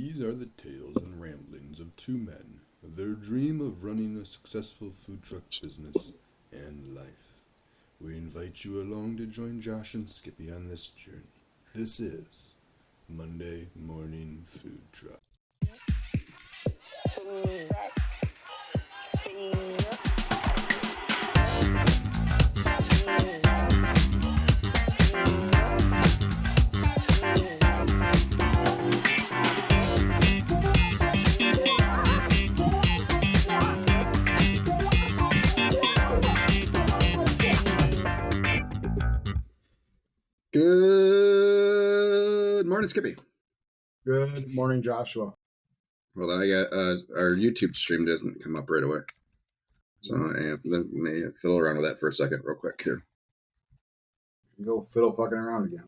These are the tales and ramblings of two men, their dream of running a successful food truck business and life. We invite you along to join Josh and Skippy on this journey. This is Monday Morning Food Truck. Good morning, Skippy. Good morning, Joshua. Well, then I got our YouTube stream doesn't come up right away, so let me fiddle around with that for a second, real quick here. Go fiddle fucking around again.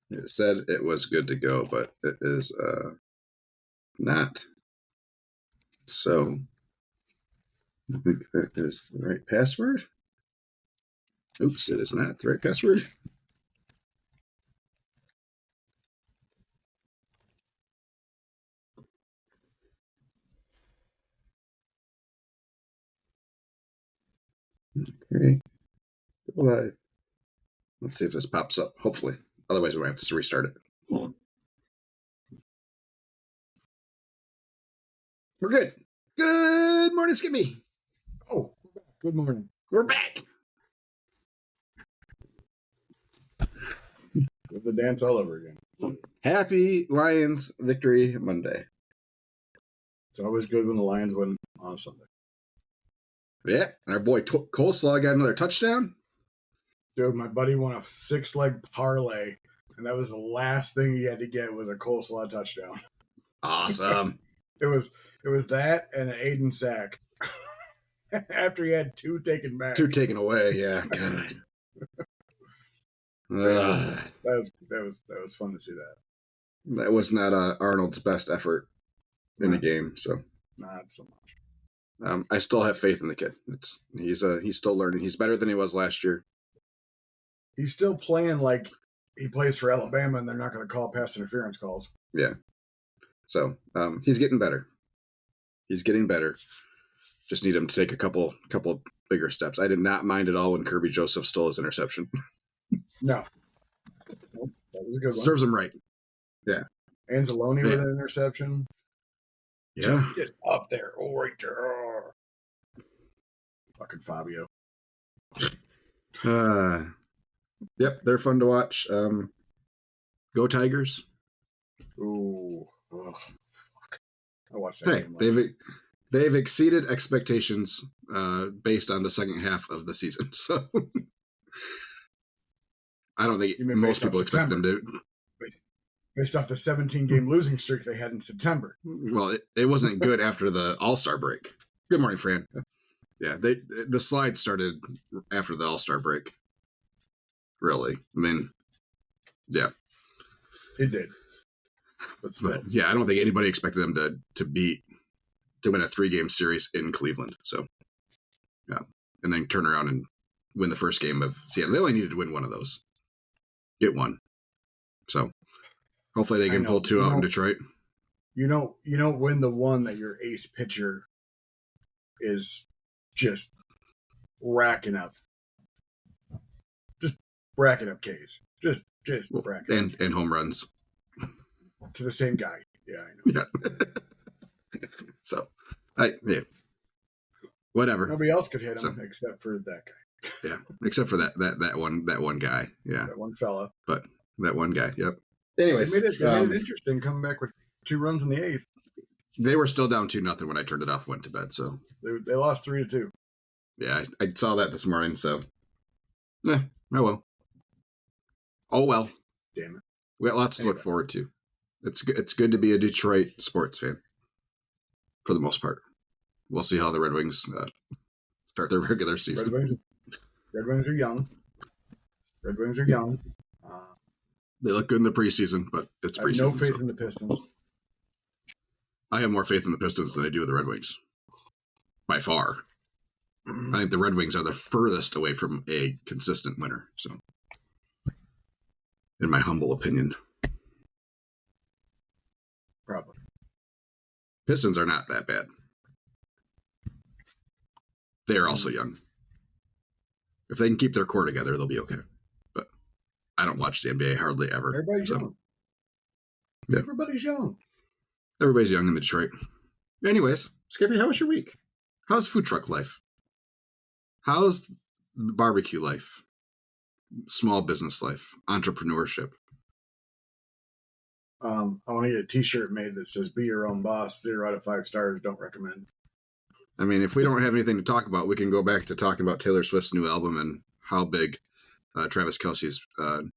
It said it was good to go, but it is not. So I think that is the right password. Oops, it is not the right password. Okay. Well, let's see if this pops up. Hopefully. Otherwise, we might have to restart it. We're good. Good morning, Skippy. Oh, good morning. We're back. With the dance all over again. Happy Lions Victory Monday. It's always good when the Lions win on a Sunday. Yeah, and our boy Coleslaw got another touchdown. Dude, my buddy won a 6-leg parlay, and that was the last thing he had to get was a Coleslaw touchdown. Awesome. It was that and an Aiden sack. After he had 2 taken back. 2 taken away, yeah. God. That was fun to see that. That was not Arnold's best effort in the game, so not so much. I still have faith in the kid. He's still learning. He's better than he was last year. He's still playing like he plays for Alabama, and they're not going to call pass interference calls. Yeah. So he's getting better. He's getting better. Just need him to take a couple bigger steps. I did not mind at all when Kirby Joseph stole his interception. No. Nope, that was a good one. Serves him right. Yeah. Anzalone with an interception. Yeah. Just up there. Oh, right there. Fucking Fabio. Yep, they're fun to watch. Go Tigers. Ooh. Oh, fuck. I watched that game. They've exceeded expectations based on the second half of the season. So I don't think most people expect them to. Based off the 17-game losing streak they had in September. Well, it wasn't good after the All-Star break. Good morning, Fran. Yeah, the slide started after the All-Star break. Really. I mean, yeah. It did. But yeah, I don't think anybody expected them to win a 3-game series in Cleveland. So, yeah. And then turn around and win the first game of Seattle. They only needed to win one of those. Get one. So, hopefully they can pull 2 out in Detroit. You don't win the one that your ace pitcher is just racking up. Just racking up Ks. Just racking up. And home runs. To the same guy. Yeah, I know. Yeah. So, whatever. Nobody else could hit him except for that guy. Yeah, except for that one guy. Yeah. That one fella. But that one guy, yep. Anyways, they made it interesting coming back with 2 runs in the 8th. They were still down 2-0 when I turned it off and went to bed. So they lost 3-2. Yeah, I saw that this morning. So, oh well. Oh well. Damn it. We got lots to look forward to. It's good to be a Detroit sports fan for the most part. We'll see how the Red Wings start their regular season. Red Wings are young. They look good in the preseason, but it's preseason. I have no faith in the Pistons. I have more faith in the Pistons than I do the Red Wings. By far. I think the Red Wings are the furthest away from a consistent winner. So, in my humble opinion. Probably. Pistons are not that bad. They are also young. If they can keep their core together, they'll be okay. But I don't watch the NBA hardly ever. Everybody's young. Yeah. Everybody's young. Everybody's young in Detroit. Anyways, Skippy, how was your week? How's food truck life? How's barbecue life? Small business life? Entrepreneurship? I want to get a T-shirt made that says "Be your own boss." 0 out of 5 stars. Don't recommend. I mean, if we don't have anything to talk about, we can go back to talking about Taylor Swift's new album and how big Travis Kelce's the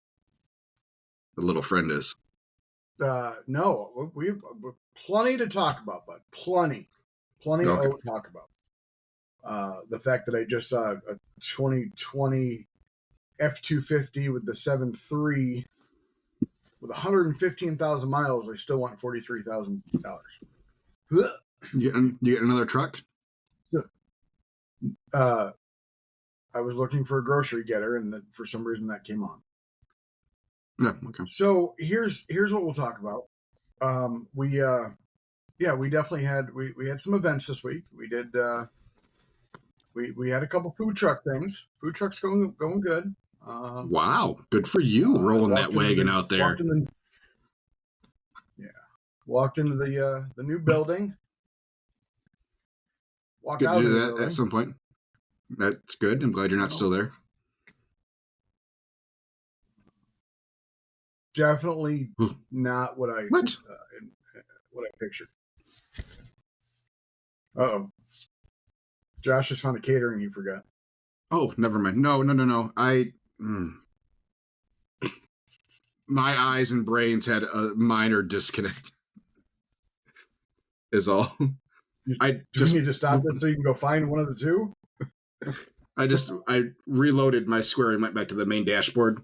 little friend is. No, we've plenty to talk about, bud. Plenty Okay. to talk about. The fact that I just saw a 2020 F-250 with the 7.3 with 115,000 miles. I still want $43,000. You get another truck? I was looking for a grocery getter, and for some reason that came on. Yeah. Okay. So here's what we'll talk about. We definitely had we had some events this week. We did we had a couple food truck things. Food trucks going good. Wow, good for you rolling that wagon out there. Walked into the new building. Walked Good out to do of the that building. at some point. That's good. I'm glad you're not still there. Definitely not what I pictured. Uh-oh. Josh just found a catering he forgot. Oh, never mind. No. My eyes and brains had a minor disconnect. Is all. Do you need to stop this so you can go find one of the two? I reloaded my Square and went back to the main dashboard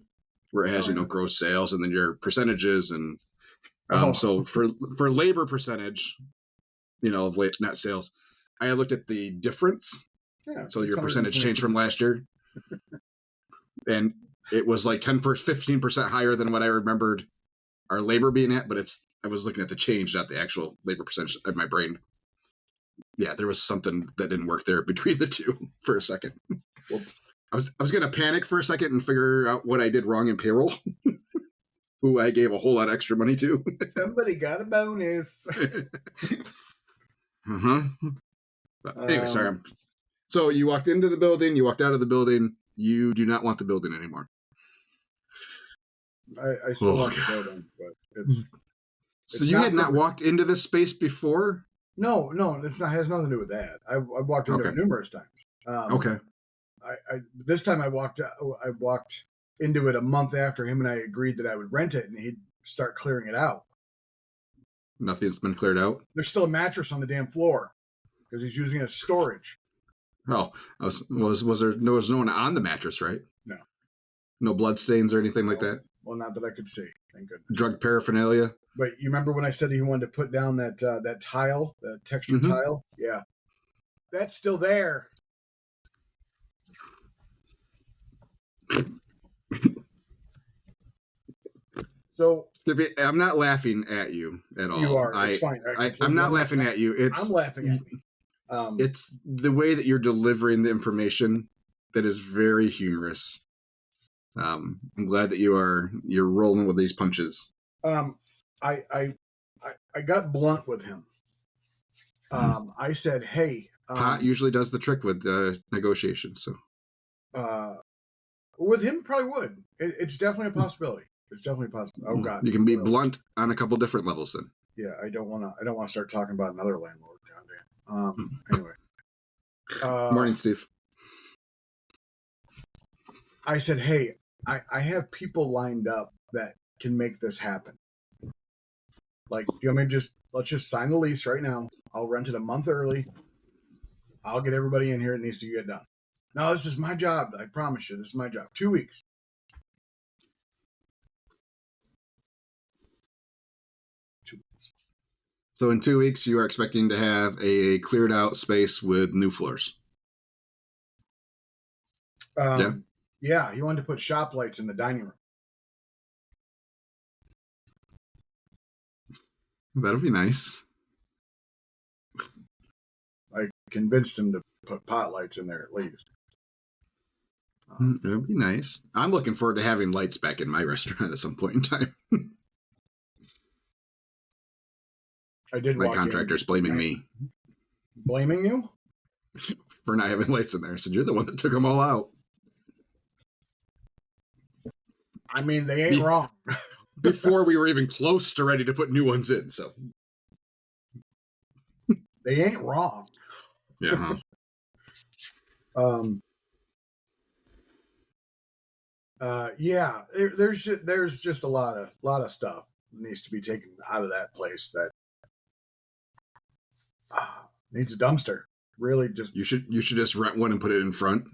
where it has gross sales and then your percentages and so for labor percentage, of net sales, I looked at the difference. Yeah, so your percentage changed from last year, and it was like 15% higher than what I remembered our labor being at. But I was looking at the change, not the actual labor percentage in my brain. Yeah, there was something that didn't work there between the two for a second. Whoops. I was going to panic for a second and figure out what I did wrong in payroll, who I gave a whole lot of extra money to. Somebody got a bonus. But anyway, sorry. So you walked into the building, you walked out of the building. You do not want the building anymore. I still want the building, but it's so you had not walked into this space before? No, it's not. Has nothing to do with that. I walked into it numerous times. Okay. This time I walked into it a month after him and I agreed that I would rent it and he'd start clearing it out. Nothing's been cleared out? There's still a mattress on the damn floor because he's using it as storage. Oh, was no one on the mattress, right? No. No blood stains or anything like that? Well, not that I could see. Thank goodness. Drug paraphernalia? But you remember when I said he wanted to put down that tile, the textured tile? Yeah. That's still there. So, Skippy, I'm not laughing at you at all. You are. It's fine. I'm not laughing at you. I'm laughing at me. It's the way that you're delivering the information that is very humorous. I'm glad that you're rolling with these punches. I got blunt with him. I said, "Hey." Pot usually does the trick with negotiations. So, with him, probably would. It's definitely a possibility. It's definitely possible. Oh God, you can be blunt on a couple different levels. Then. Yeah, I don't want to start talking about another landlord. Goddamn. Anyway. Morning, Steve. I said, "Hey, I have people lined up that can make this happen. Like, do you want me to let's just sign the lease right now? I'll rent it a month early. I'll get everybody in here. It needs to get done. No, this is my job. I promise you, this is my job. 2 weeks." So in 2 weeks, you are expecting to have a cleared out space with new floors. Yeah, he wanted to put shop lights in the dining room. That'll be nice. I convinced him to put pot lights in there at least. It would be nice. I'm looking forward to having lights back in my restaurant at some point in time. I did. My contractor's blaming me. Blaming you for not having lights in there. I said, you're the one that took them all out. I mean, they ain't wrong. Before we were even close to ready to put new ones in, so. They ain't wrong. Yeah. Yeah, there's just a lot of stuff that needs to be taken out of that place that needs a dumpster. Really, just you should just rent one and put it in front,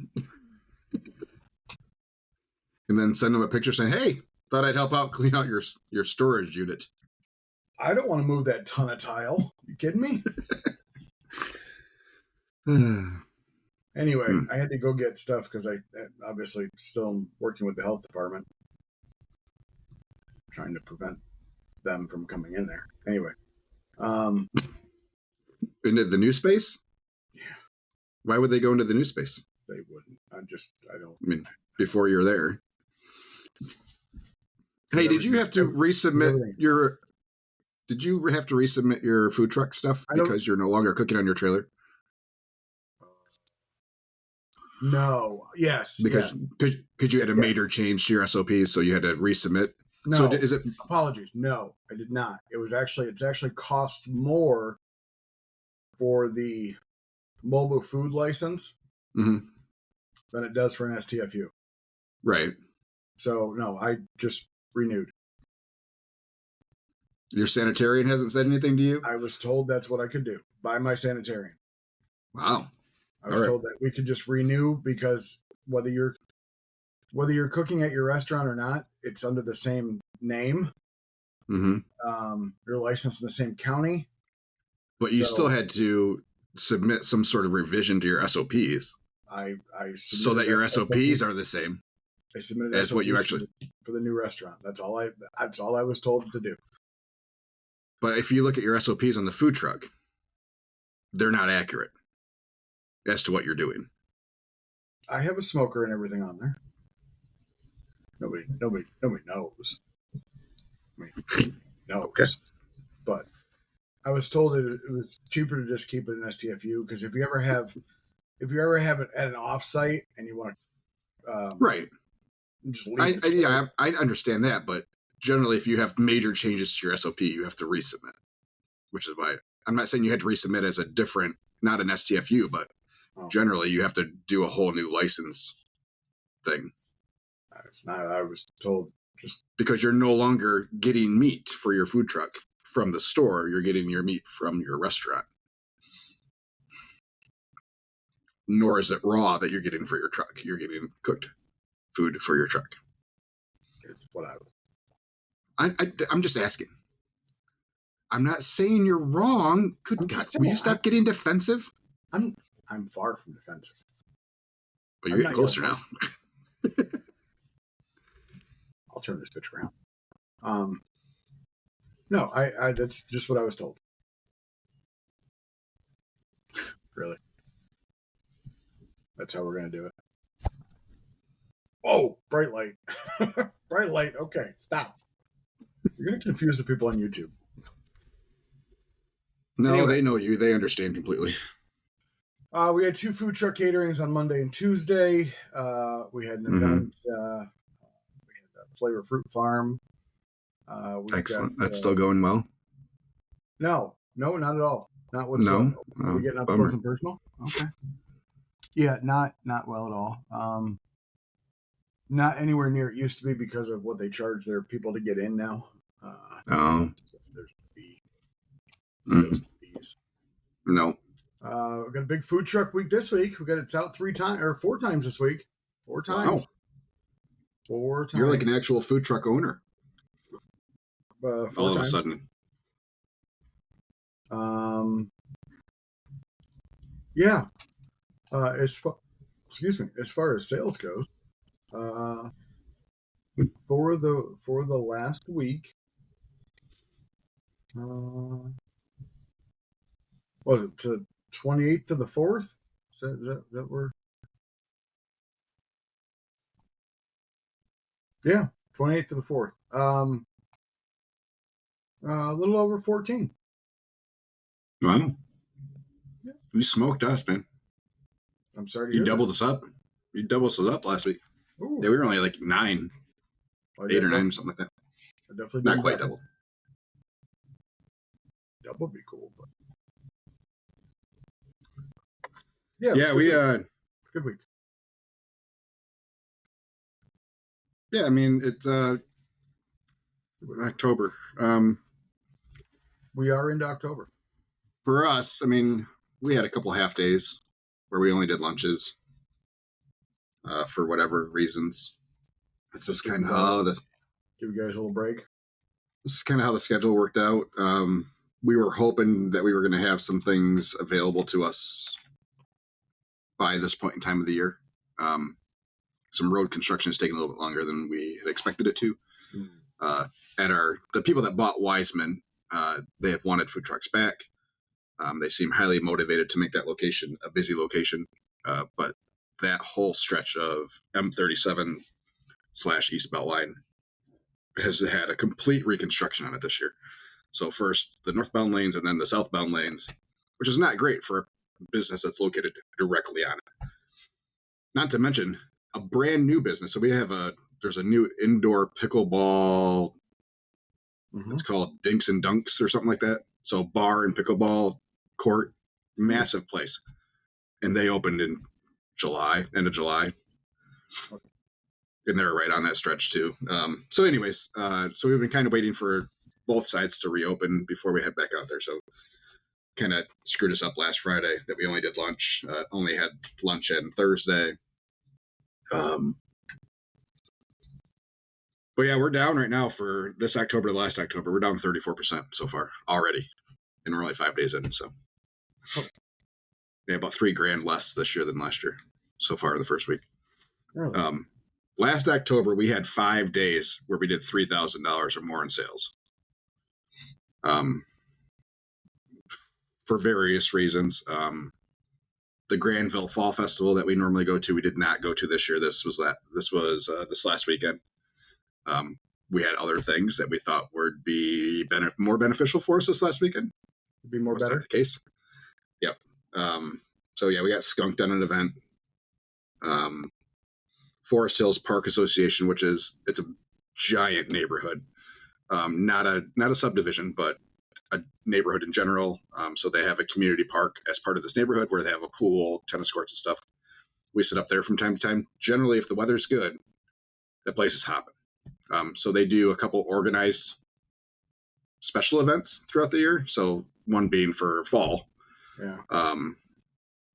and then send them a picture saying, "Hey, thought I'd help out clean out your storage unit." I don't want to move that ton of tile. You kidding me? Anyway, I had to go get stuff because I obviously still am working with the health department, trying to prevent them from coming in there. Anyway, into the new space? Yeah. Why would they go into the new space? They wouldn't. I don't. I mean, before you're there. Hey, did you have to resubmit your? Did you have to resubmit your food truck stuff because you're no longer cooking on your trailer? No. Yes. Because you had a major change to your SOPs, so you had to resubmit. No. So is it? Apologies. No, I did not. It's actually cost more for the mobile food license than it does for an STFU. Right. So no, I just renewed. Your sanitarian hasn't said anything to you? I was told that's what I could do by my sanitarian. Wow. I was told that we could just renew because whether you're cooking at your restaurant or not, it's under the same name. You're licensed in the same county. But you still had to submit some sort of revision to your SOPs. So that your SOPs are the same. I submitted as SOPs what you actually for the new restaurant. That's all I was told to do. But if you look at your SOPs on the food truck, they're not accurate as to what you're doing. I have a smoker and everything on there. Nobody knows. I mean, knows. Okay. But I was told it was cheaper to just keep it in STFU because if you ever have it at an offsite and you want to, right? Just leave I understand that, but generally, if you have major changes to your SOP, you have to resubmit. Which is why I'm not saying you had to resubmit as a different, not an STFU, but generally you have to do a whole new license thing. It's not. I was told just because you're no longer getting meat for your food truck from the store. You're getting your meat from your restaurant. Nor is it raw that you're getting for your truck. You're getting cooked food for your truck. It's what I was. I'm just asking. I'm not saying you're wrong. Good God, will you stop getting defensive? I'm far from defensive. But you're getting closer now. I'll turn this bitch around. No, I that's just what I was told. Really. That's how we're gonna do it. Oh, bright light. Bright light. Okay, stop. You're gonna confuse the people on YouTube. No, anyway, they know you. They understand completely. We had 2 food truck caterings on Monday and Tuesday. We had an event. We had a Flavor Fruit Farm. Excellent. That's still going well? No, not at all. Not whatsoever. No? Are we getting up close and personal? Okay. Yeah, not well at all. Not anywhere near it used to be because of what they charge their people to get in now. There's a fee. Fees. No. We got a big food truck week this week. We got it's out 4 times this week. 4 times. Wow. 4 times. You're like an actual food truck owner. 4 all times. Of a sudden. Yeah. As far as sales goes, for the last week, was it 28th to the 4th. Is that where? Yeah, 28th to the 4th. A little over 14. Wow. Yeah. You smoked us, man. I'm sorry to You hear doubled us up. You doubled us up last week. that. Ooh. Yeah, we were only like 9, Oh, 8 or 9, something like that. I definitely Not did quite that. double. That would be cool, but yeah, Yeah, we it's a good week. Yeah, I mean it's October. We are into October. For us, I mean, we had a couple half days where we only did lunches for whatever reasons. This is kind of how this. Give you guys a little break. This is kind of how the schedule worked out. We were hoping that we were going to have some things available to us by this point in time of the year. Some road construction is taking a little bit longer than we had expected it to. The people that bought Wiseman, they have wanted food trucks back. They seem highly motivated to make that location a busy location. But that whole stretch of M37 / East Beltline has had a complete reconstruction on it this year. So first the northbound lanes and then the southbound lanes, which is not great for a business that's located directly on it. Not to mention a brand new business. So there's a new indoor pickleball. Mm-hmm. It's called Dinks and Dunks or something like that. So bar and pickleball court, massive place. And they opened in end of July. And they're right on that stretch too. So anyways, so we've been kind of waiting for both sides to reopen before we head back out there. So kind of screwed us up last Friday that we only did lunch. Only had lunch on Thursday. But yeah, we're down right now for this October to last October. We're down 34% so far already. And we're only 5 days in. So yeah, about $3,000 less this year than last year so far in the first week. Really? Last October, we had 5 days where we did $3,000 or more in sales. For various reasons. The Granville Fall Festival that we normally go to, we did not go to this year. This was this last weekend. We had other things that we thought would be more beneficial for us this last weekend. Be more Was better. that the case? Yep. So yeah, we got skunked on an event. Forest Hills Park Association, it's a giant neighborhood, not a subdivision, but a neighborhood in general. So they have a community park as part of this neighborhood where they have a pool, tennis courts and stuff. We sit up there from time to time. Generally, if the weather's good, the place is hopping. So they do a couple organized special events throughout the year. So one being for fall,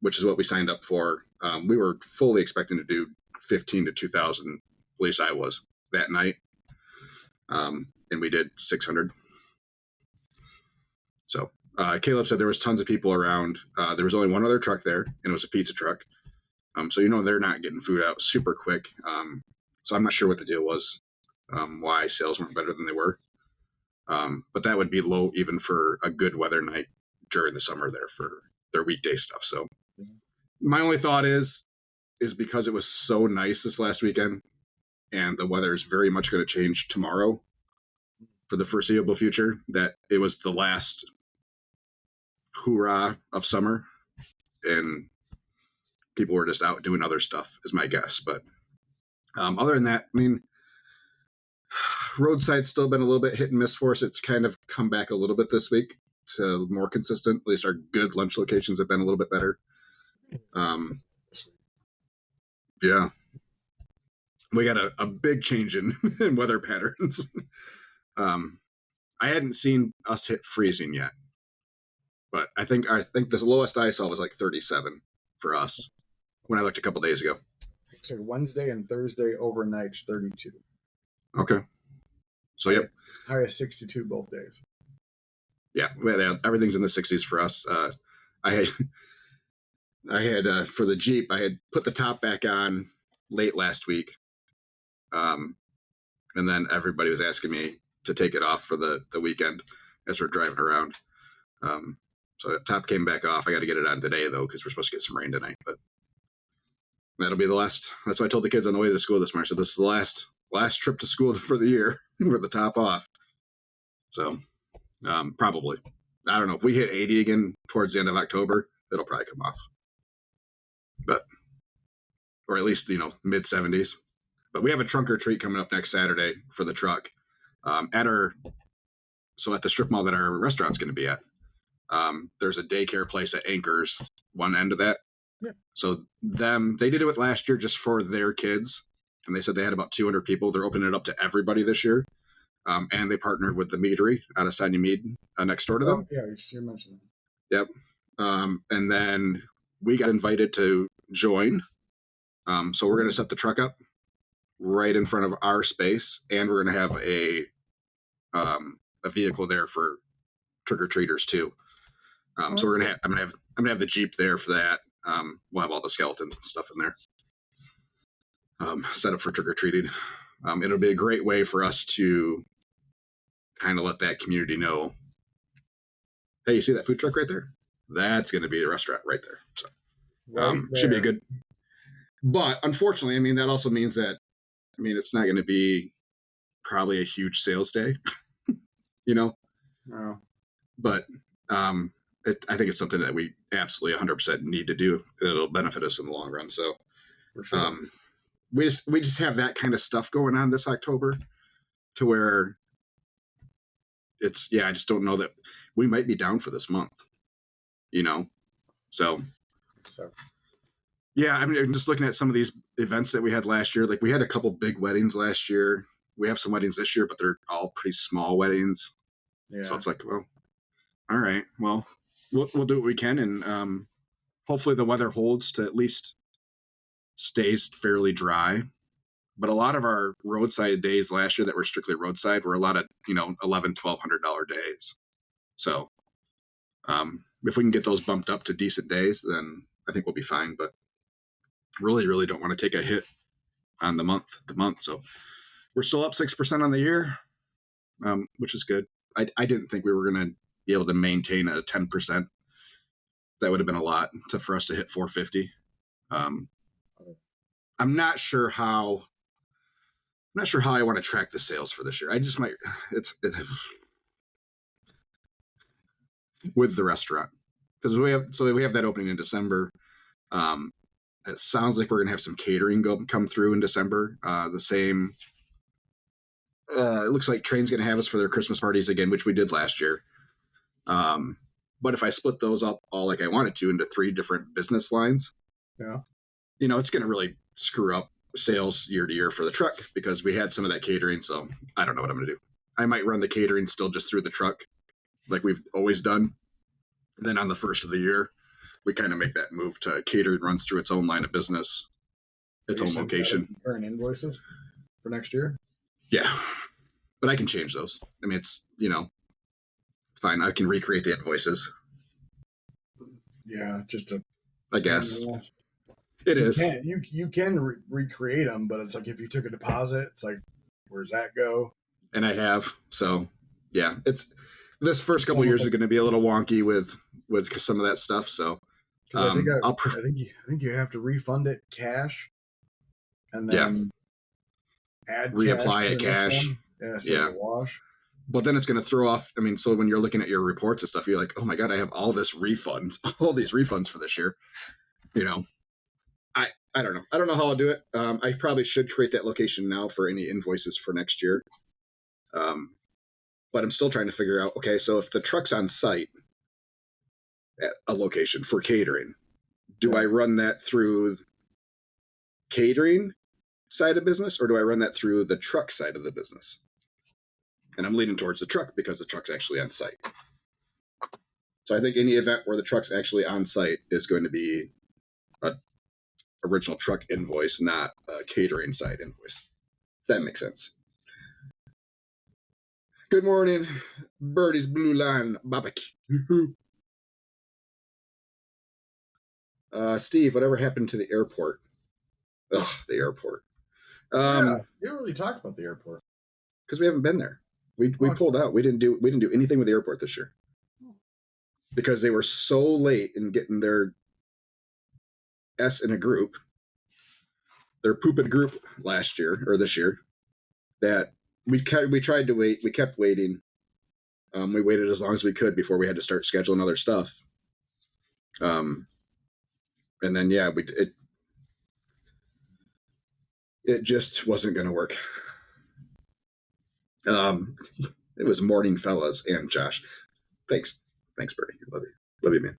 which is what we signed up for. We were fully expecting to do 15 to 2,000, at least I was, that night. And we did 600. So Caleb said there was tons of people around. There was only one other truck there, and it was a pizza truck. So they're not getting food out super quick. So I'm not sure what the deal was, why sales weren't better than they were. But that would be low even for a good weather night during the summer there for their weekday stuff. So my only thought is because it was so nice this last weekend and the weather is very much going to change tomorrow for the foreseeable future, that it was the last hoorah of summer and people were just out doing other stuff is my guess. But other than that, I mean, roadside's still been a little bit hit and miss for us. It's kind of come back a little bit this week to more consistent. At least our good lunch locations have been a little bit better. Yeah. We got a big change in weather patterns. I hadn't seen us hit freezing yet, but I think the lowest I saw was like 37 for us when I looked a couple days ago. So Wednesday and Thursday overnights 32. Okay. So yep. High of 62 both days. Yeah, everything's in the 60s for us. I had for the Jeep, I had put the top back on late last week. And then everybody was asking me to take it off for the weekend as we're driving around. So the top came back off. I got to get it on today, though, because we're supposed to get some rain tonight. But that'll be the last. That's what I told the kids on the way to school this morning. So this is the last trip to school for the year with the top off. So probably. I don't know. If we hit 80 again towards the end of October, it'll probably come off. But, or at least, mid 70s. But we have a trunk or treat coming up next Saturday for the truck at the strip mall that our restaurant's going to be at. There's a daycare place that anchors one end of that. Yeah. So they did it last year just for their kids. And they said they had about 200 people. They're opening it up to everybody this year. And they partnered with the meadery out of Sonia Mead next door to them. Yeah, you mentioned that. Yep. And then we got invited to join. So we're going to set the truck up right in front of our space, and we're going to have a vehicle there for trick-or-treaters too. So I'm going to have the Jeep there for that. We'll have all the skeletons and stuff in there. Set up for trick-or-treating. It'll be a great way for us to kind of let that community know, hey, you see that food truck right there? That's going to be a restaurant right there. So should be a good. But unfortunately, that also means that, it's not going to be probably a huge sales day, No. But I think it's something that we absolutely 100% need to do. It'll benefit us in the long run. So For sure. we just have that kind of stuff going on this October to where I just don't know that we might be down for this month, so yeah, I'm just looking at some of these events that we had last year. Like we had a couple big weddings last year. We have some weddings this year, but they're all pretty small weddings. Yeah. So it's like, well, all right, well, we'll do what we can. And hopefully the weather holds to at least stays fairly dry. But a lot of our roadside days last year that were strictly roadside were a lot of, $1,100, $1,200 days. So if we can get those bumped up to decent days, then I think we'll be fine. But really, really don't want to take a hit on the month. So we're still up 6% on the year, which is good. I didn't think we were going to be able to maintain a 10%. That would have been a lot for us to hit 450. I'm not sure how I want to track the sales for this year. I just might, with the restaurant, because we have that opening in December. It sounds like we're going to have some catering come through in December. The same, it looks like Train's going to have us for their Christmas parties again, which we did last year. But if I split those up all like I wanted to into 3 different business lines, Yeah. It's going to really screw up sales year to year for the truck because we had some of that catering. So I don't know what I'm going to do. I might run the catering still just through the truck like we've always done. And then on the first of the year, we kind of make that move to catering runs through its own line of business, its own location. Current invoices for next year? Yeah. But I can change those. It's, it's fine. I can recreate the invoices. Yeah, I guess. It is. You can recreate them, but it's like if you took a deposit, it's like, where's that go? And I have. So, yeah, this first couple of years is going to be a little wonky with some of that stuff. So, I think you have to refund it cash, and then add reapply cash. Yeah, so it's a wash. But then it's going to throw off. So when you're looking at your reports and stuff, you're like, oh my god, I have all these refunds for this year. I don't know. I don't know how I'll do it. I probably should create that location now for any invoices for next year. But I'm still trying to figure out, okay, so if the truck's on site at a location for catering, do I run that through catering side of business or do I run that through the truck side of the business? And I'm leaning towards the truck because the truck's actually on site. So I think any event where the truck's actually on site is going to be a original truck invoice, not a catering side invoice. If that makes sense. Good morning, Birdie's Blue Line Barbecue. Steve, whatever happened to the airport? Ugh, the airport. You didn't really talk about the airport Because we haven't been there. We pulled out. We didn't do anything with the airport this year. because they were so late in getting their S in a group, their pooped group last year or this year, that we tried to wait. We kept waiting. We waited as long as we could before we had to start scheduling other stuff. And then it just wasn't going to work. It was morning fellas and Josh. Thanks, Bertie. Love you, man.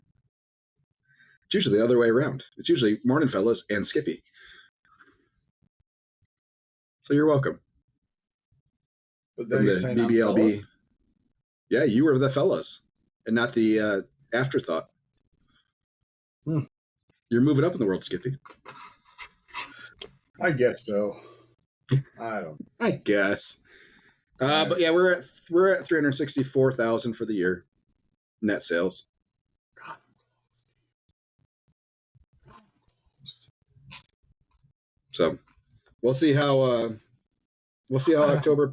It's usually the other way around. It's usually morning fellas and Skippy. So you're welcome. But From then the BBLB. Yeah, you were the fellas and not the afterthought. You're moving up in the world, Skippy. I guess so. I guess. But yeah, we're at 364,000 for the year, net sales. So we'll see how October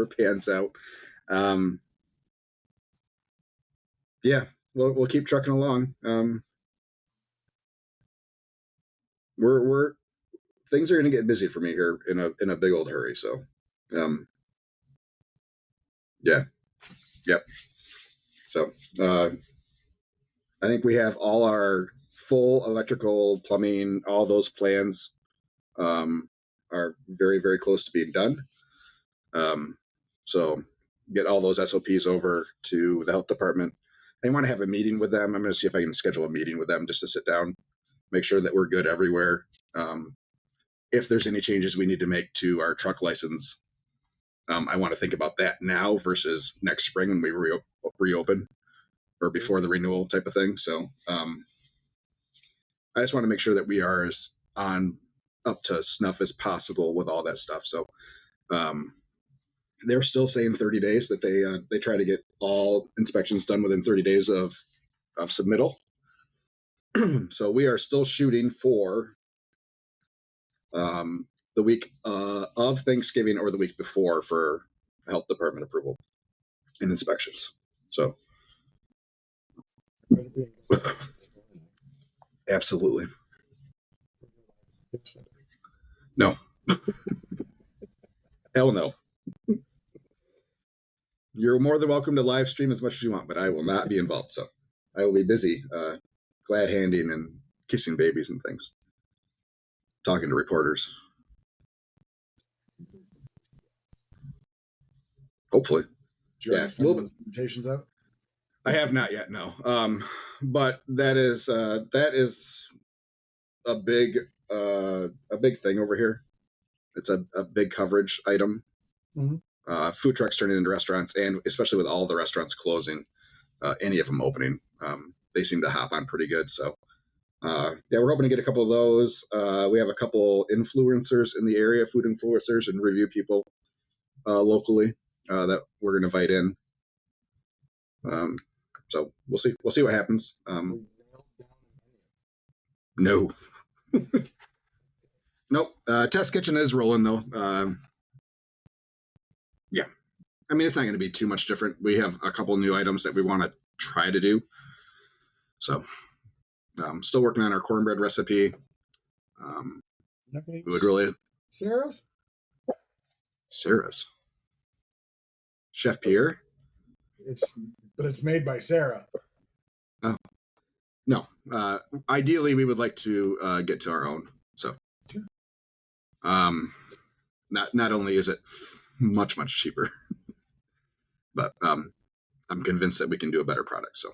pans out. Yeah, we'll keep trucking along. We're things are going to get busy for me here in a big old hurry. So, yeah, yep. So, I think we have all our full electrical, plumbing, all those plans are very, very close to being done. So get all those SOPs over to the health department. I want to have a meeting with them. I'm going to see if I can schedule a meeting with them just to sit down, make sure that we're good everywhere. If there's any changes we need to make to our truck license, I want to think about that now versus next spring when we reopen or before the renewal type of thing. So I just want to make sure that we are as up to snuff as possible with all that stuff. So they're still saying 30 days that they try to get all inspections done within 30 days of submittal. So we are still shooting for the week of Thanksgiving or the week before for health department approval and inspections. So absolutely. No. Hell no. You're more than welcome to live stream as much as you want, but I will not be involved. So I will be busy glad handing and kissing babies and things, talking to reporters. Hopefully. Yeah. Some invitations out? I have not yet, no. But that is a big thing over here. It's a big coverage item. Mm-hmm. Food trucks turning into restaurants, and especially with all the restaurants closing, any of them opening, they seem to hop on pretty good. So, we're hoping to get a couple of those. We have a couple influencers in the area, food influencers and review people locally that we're going to invite in. So we'll see. We'll see what happens. No. Nope. Test kitchen is rolling though. Yeah. I mean, it's not going to be too much different. We have a couple new items that we want to try to do. So, still working on our cornbread recipe. We would really Sarah's. Chef Pierre. But it's made by Sarah. Oh no. Ideally, we would like to get to our own. So, sure. Not only is it much cheaper, but I'm convinced that we can do a better product. So,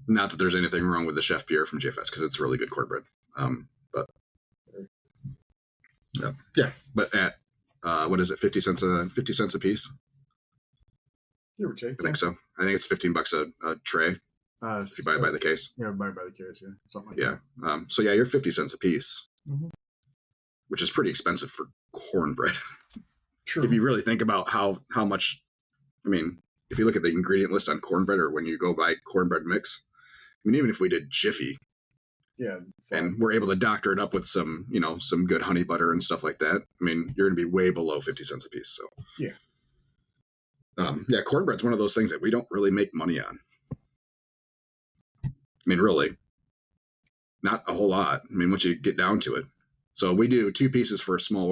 not that there's anything wrong with the Chef Pierre from JFS because it's really good cornbread. But yeah. But at what is it? 50 cents a piece. Give or take. I think so. I think it's $15 a tray. If you buy it by the case. Yeah, buy it by the case. Yeah, something like that. So yeah, you're 50 cents a piece, which is pretty expensive for cornbread. True. If you really think about how much, I mean, if you look at the ingredient list on cornbread or when you go buy cornbread mix, I mean, even if we did Jiffy, and we're able to doctor it up with some good honey butter and stuff like that, I mean, you're going to be way below 50 cents a piece. So Yeah, cornbread's one of those things that we don't really make money on. I mean, really, not a whole lot. I mean, once you get down to it. So we do 2 pieces for a small order.